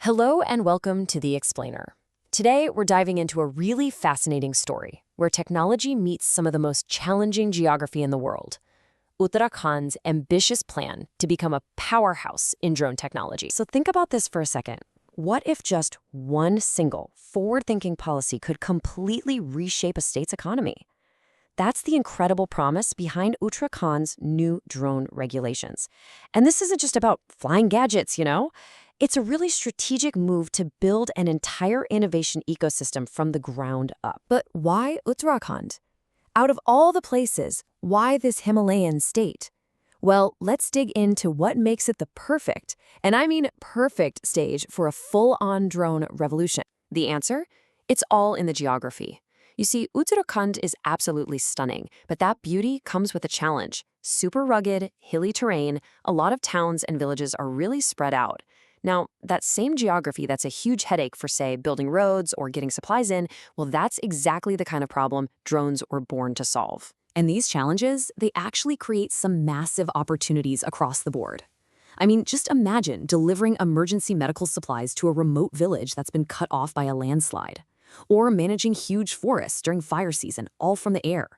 Hello and welcome to The Explainer. Today, we're diving into a really fascinating story where technology meets some of the most challenging geography in the world. Uttarakhand's ambitious plan to become a powerhouse in drone technology. So think about this for a second. What if just one single forward-thinking policy could completely reshape a state's economy? That's the incredible promise behind Uttarakhand's new drone regulations. And this isn't just about flying gadgets. It's a really strategic move to build an entire innovation ecosystem from the ground up. But why Uttarakhand? Out of all the places, why this Himalayan state? Well, let's dig into what makes it the perfect, and I mean perfect stage for a full-on drone revolution. The answer? It's all in the geography. You see, Uttarakhand is absolutely stunning, but that beauty comes with a challenge. Super rugged, hilly terrain, a lot of towns and villages are really spread out. Now, that same geography that's a huge headache for, say, building roads or getting supplies in, well, that's exactly the kind of problem drones were born to solve. And these challenges, they actually create some massive opportunities across the board. I mean, just imagine delivering emergency medical supplies to a remote village that's been cut off by a landslide. Or managing huge forests during fire season, all from the air.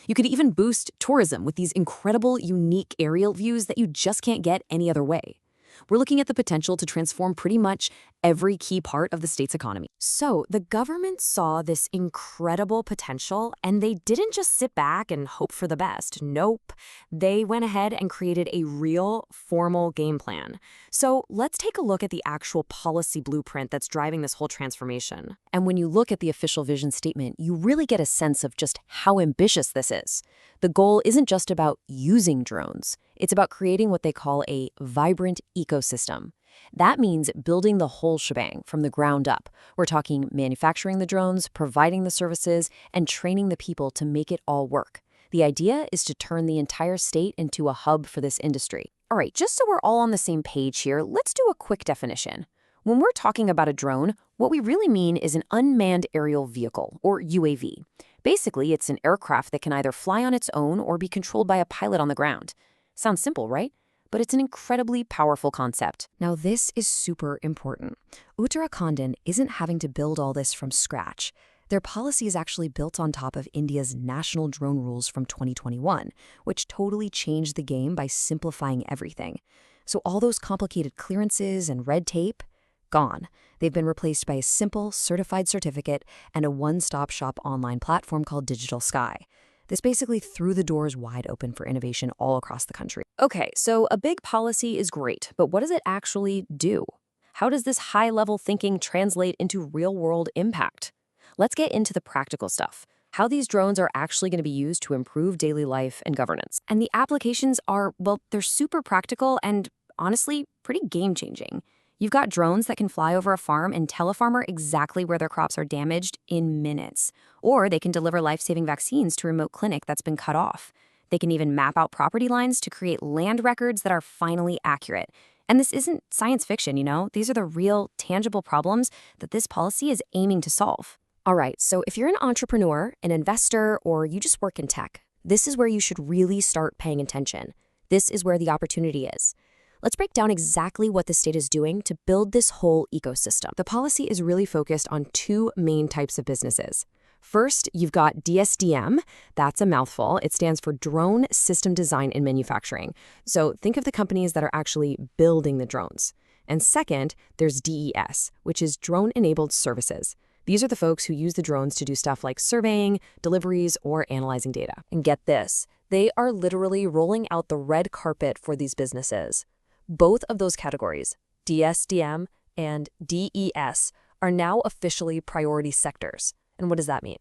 You could even boost tourism with these incredible, unique aerial views that you just can't get any other way. We're looking at the potential to transform pretty much every key part of the state's economy. So the government saw this incredible potential, and they didn't just sit back and hope for the best. Nope. They went ahead and created a real, formal game plan. So let's take a look at the actual policy blueprint that's driving this whole transformation. And when you look at the official vision statement, you really get a sense of just how ambitious this is. The goal isn't just about using drones. It's about creating what they call a vibrant ecosystem. That means building the whole shebang from the ground up. We're talking manufacturing the drones, providing the services, and training the people to make it all work. The idea is to turn the entire state into a hub for this industry. All right, just so we're all on the same page here, let's do a quick definition. When we're talking about a drone, what we really mean is an unmanned aerial vehicle, or UAV. Basically, it's an aircraft that can either fly on its own or be controlled by a pilot on the ground. Sounds simple, right? But it's an incredibly powerful concept. Now, this is super important. Uttarakhand isn't having to build all this from scratch. Their policy is actually built on top of India's national drone rules from 2021, which totally changed the game by simplifying everything. So all those complicated clearances and red tape, gone. They've been replaced by a simple, certified certificate and a one-stop-shop online platform called Digital Sky. This basically threw the doors wide open for innovation all across the country. Okay, so a big policy is great, but what does it actually do? How does this high-level thinking translate into real-world impact? Let's get into the practical stuff. How these drones are actually going to be used to improve daily life and governance. And the applications are, well, they're super practical and, honestly, pretty game-changing. You've got drones that can fly over a farm and tell a farmer exactly where their crops are damaged in minutes. Or they can deliver life-saving vaccines to a remote clinic that's been cut off. They can even map out property lines to create land records that are finally accurate. And this isn't science fiction. These are the real, tangible problems that this policy is aiming to solve. All right, so if you're an entrepreneur, an investor, or you just work in tech, this is where you should really start paying attention. This is where the opportunity is. Let's break down exactly what the state is doing to build this whole ecosystem. The policy is really focused on two main types of businesses. First, you've got DSDM. That's a mouthful. It stands for Drone System Design and Manufacturing. So think of the companies that are actually building the drones. And second, there's DES, which is Drone-Enabled Services. These are the folks who use the drones to do stuff like surveying, deliveries, or analyzing data. And get this, they are literally rolling out the red carpet for these businesses. Both of those categories, DSDM and DES, are now officially priority sectors. And what does that mean?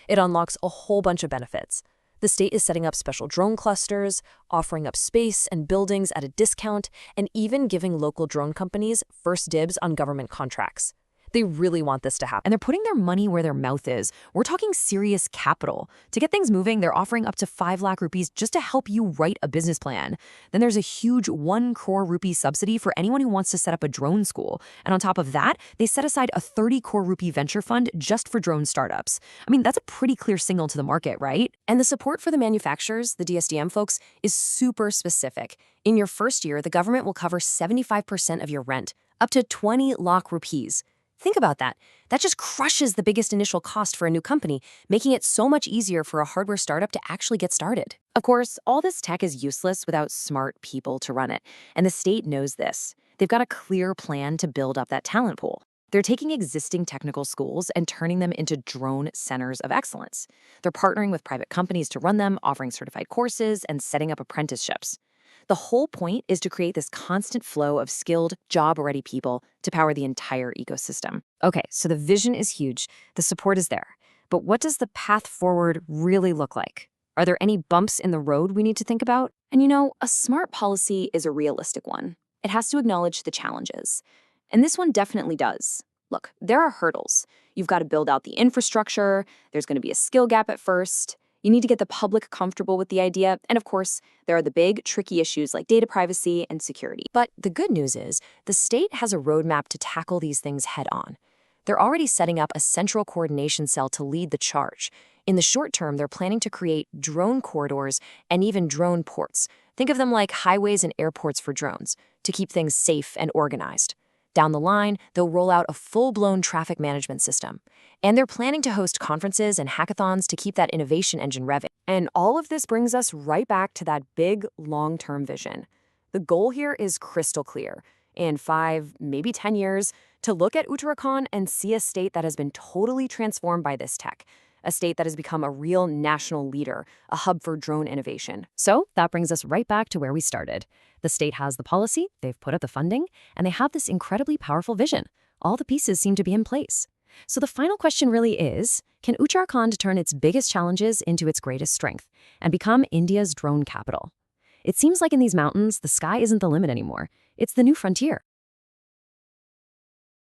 It unlocks a whole bunch of benefits. The state is setting up special drone clusters, offering up space and buildings at a discount, and even giving local drone companies first dibs on government contracts. They really want this to happen, and they're putting their money where their mouth is. We're talking serious capital. To get things moving, they're offering up to 5 lakh rupees just to help you write a business plan. Then there's a huge 1 crore rupee subsidy for anyone who wants to set up a drone school. And on top of that, they set aside a 30 crore rupee venture fund just for drone startups. I mean, that's a pretty clear signal to the market, right? And the support for the manufacturers, the DSDM folks, is super specific. In your first year, the government will cover 75% of your rent. up to 20 lakh rupees. Think about that. That just crushes the biggest initial cost for a new company, making it so much easier for a hardware startup to actually get started. Of course, all this tech is useless without smart people to run it, and the state knows this. They've got a clear plan to build up that talent pool. They're taking existing technical schools and turning them into drone centers of excellence. They're partnering with private companies to run them, offering certified courses, and setting up apprenticeships. The whole point is to create this constant flow of skilled, job-ready people to power the entire ecosystem. Okay, so the vision is huge, the support is there. But what does the path forward really look like? Are there any bumps in the road we need to think about? And a smart policy is a realistic one. It has to acknowledge the challenges. And this one definitely does. Look, there are hurdles. You've got to build out the infrastructure, there's going to be a skill gap at first, you need to get the public comfortable with the idea, and of course, there are the big, tricky issues like data privacy and security. But the good news is, the state has a roadmap to tackle these things head-on. They're already setting up a central coordination cell to lead the charge. In the short term, they're planning to create drone corridors and even drone ports. Think of them like highways and airports for drones, to keep things safe and organized. Down the line, they'll roll out a full-blown traffic management system. And they're planning to host conferences and hackathons to keep that innovation engine revving. And all of this brings us right back to that big, long-term vision. The goal here is crystal clear. In 5, maybe 10 years, to look at Uttarakhand and see a state that has been totally transformed by this tech. A state that has become a real national leader, a hub for drone innovation. So that brings us right back to where we started. The state has the policy, they've put up the funding, and they have this incredibly powerful vision. All the pieces seem to be in place. So the final question really is, can Uttarakhand turn its biggest challenges into its greatest strength and become India's drone capital? It seems like in these mountains, the sky isn't the limit anymore. It's the new frontier.